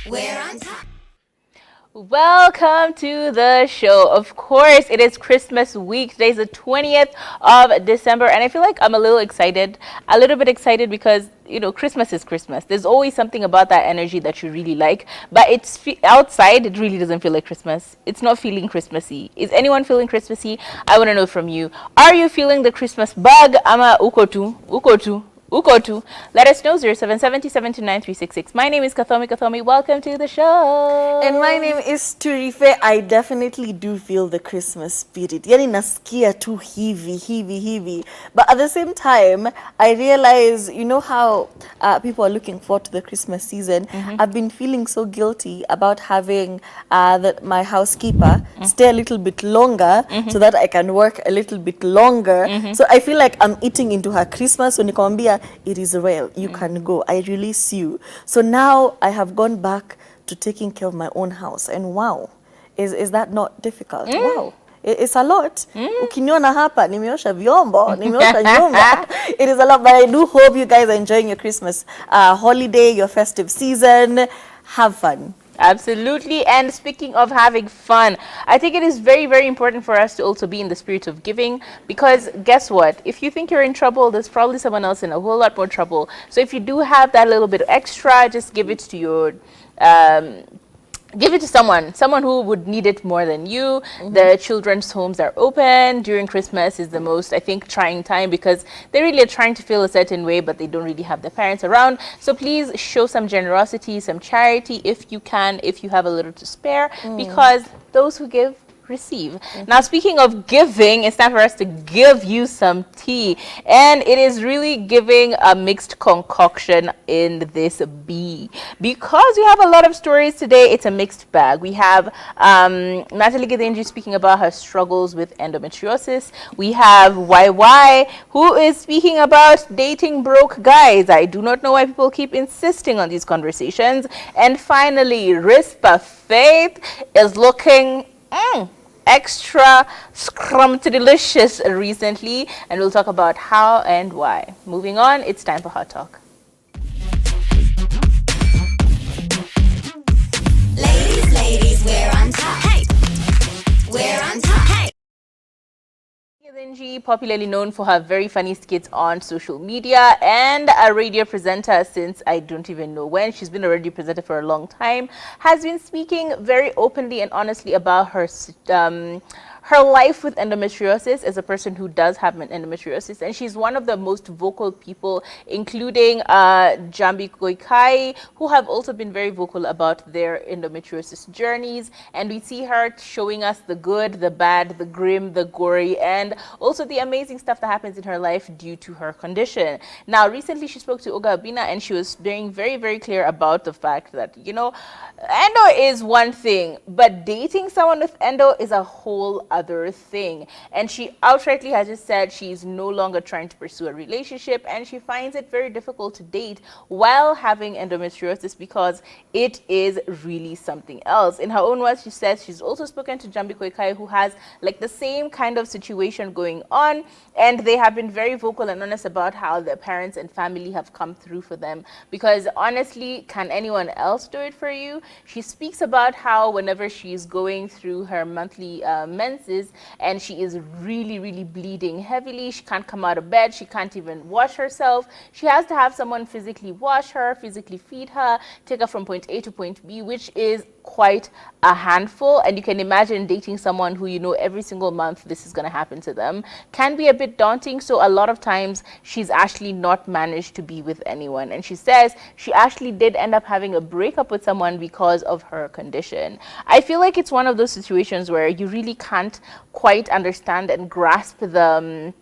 We're on top. Welcome to the show. Of course, it is Christmas week. Today's the 20th of December, and I feel like I'm a little excited, a little bit excited because, Christmas is Christmas. There's always something about that energy that you really like, but outside, it really doesn't feel like Christmas. It's not feeling Christmassy. Is anyone feeling Christmassy? I want to know from you. Are you feeling the Christmas bug? Ama ukotu, ukotu. Ukotu. Let us know 0770-729-366. My name is Kathomi. Welcome to the show. And my name is Turife. I definitely do feel the Christmas spirit. Yani nasikia tu hivi. But at the same time, I realize, you know how people are looking forward to the Christmas season. I've been feeling so guilty about having my housekeeper stay a little bit longer so that I can work a little bit longer. So I feel like I'm eating into her Christmas. So nikwambia, it is real. You can go. I release you. So now I have gone back to taking care of my own house, and wow, is that not difficult? Wow, it's a lot. Ukiniona hapa nimeosha vyombo, nimeosha nyumba. It is a lot, but I do hope you guys are enjoying your Christmas holiday, your festive season. Have fun. Absolutely. And speaking of having fun, I think it is very, very important for us to also be in the spirit of giving, because guess what? If you think you're in trouble, there's probably someone else in a whole lot more trouble. So if you do have that little bit extra, just give it to your give it to someone who would need it more than you. The children's homes are open during Christmas. Is the most, I think, trying time, because they really are trying to feel a certain way, but they don't really have their parents around. So please show some generosity, some charity if you can, if you have a little to spare, because those who give receive. Now, speaking of giving, it's time for us to give you some tea, and it is really giving a mixed concoction in this bee, because we have a lot of stories today. It's a mixed bag. We have Natalie Githinji speaking about her struggles with endometriosis. We have YY, who is speaking about dating broke guys. I do not know why people keep insisting on these conversations. And finally, Rispa Faith is looking extra delicious recently, and we'll talk about how and why. Moving on, it's time for Hot Talk. Ladies, we're on top. Hey, we're on top. Hey. Githinji, popularly known for her very funny skits on social media and a radio presenter since I don't even know when. She's been a radio presenter for a long time, has been speaking very openly and honestly about her life with endometriosis as a person who does have endometriosis. And she's one of the most vocal people, including Jambi Koikai, who have also been very vocal about their endometriosis journeys. And we see her showing us the good, the bad, the grim, the gory, and also the amazing stuff that happens in her life due to her condition. Now, recently she spoke to Oga Abina, and she was being very, very clear about the fact that, endo is one thing, but dating someone with endo is a whole other thing. And she outrightly has just said she's no longer trying to pursue a relationship, and she finds it very difficult to date while having endometriosis, because it is really something else. In her own words, she says she's also spoken to Jambi Koikai, who has like the same kind of situation going on, and they have been very vocal and honest about how their parents and family have come through for them, because honestly, can anyone else do it for you? She speaks about how whenever she's going through her monthly menses and she is really, really bleeding heavily, she can't come out of bed, she can't even wash herself. She has to have someone physically wash her, physically feed her, take her from point A to point B, which is quite a handful. And you can imagine dating someone who every single month this is going to happen to them can be a bit daunting. So a lot of times she's actually not managed to be with anyone, and she says she actually did end up having a breakup with someone because of her condition. I feel like it's one of those situations where you really can't quite understand and grasp the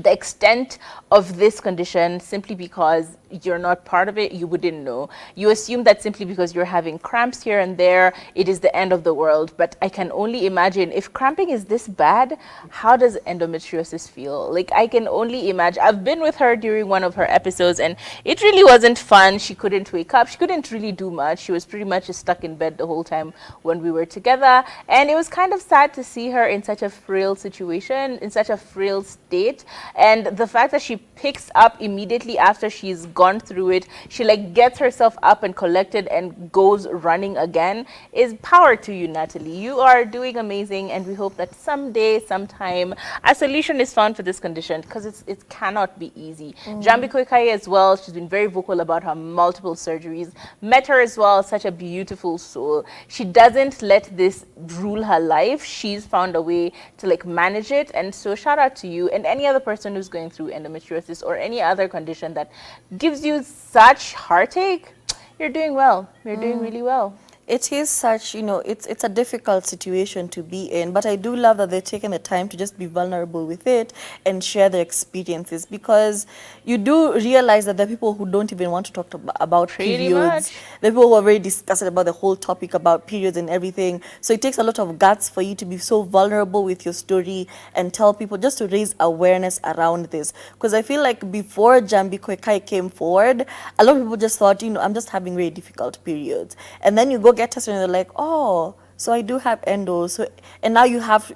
extent of this condition simply because you're not part of it. You wouldn't know. You assume that simply because you're having cramps here and there, it is the end of the world. But I can only imagine, if cramping is this bad, how does endometriosis feel? Like, I can only imagine. I've been with her during one of her episodes, and it really wasn't fun. She couldn't wake up. She couldn't really do much. She was pretty much just stuck in bed the whole time when we were together. And it was kind of sad to see her in such a frail situation, in such a frail state. And the fact that she picks up immediately after she's gone through it, she like gets herself up and collected and goes running again, is power to you, Natalie. You are doing amazing, and we hope that someday, sometime, a solution is found for this condition, because it cannot be easy. Jambi Koikai as well, she's been very vocal about her multiple surgeries. Met her as well, such a beautiful soul. She doesn't let this rule her life. She's found a way to like manage it, and so shout out to you and any other person who's going through endometriosis or any other condition that gives you such heartache. You're doing well. You're doing really well. It is such, you know, it's a difficult situation to be in, but I do love that they're taking the time to just be vulnerable with it and share their experiences, because you do realize that there are people who don't even want to talk about Pretty periods. much. There are people who are very disgusted about the whole topic about periods and everything. So it takes a lot of guts for you to be so vulnerable with your story and tell people, just to raise awareness around this. Because I feel like before Jambi Koikai came forward, a lot of people just thought, you know, I'm just having very difficult periods. And then you go get tested and they're like, oh, so I do have endo. So, and now you have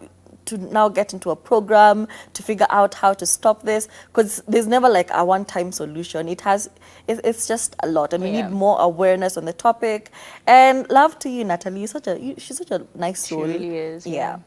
to now get into a program to figure out how to stop this, because there's never like a one-time solution. It's just a lot, and we Yeah. need more awareness on the topic. And love to you, Natalie. She's such a nice soul. She really is. Yeah.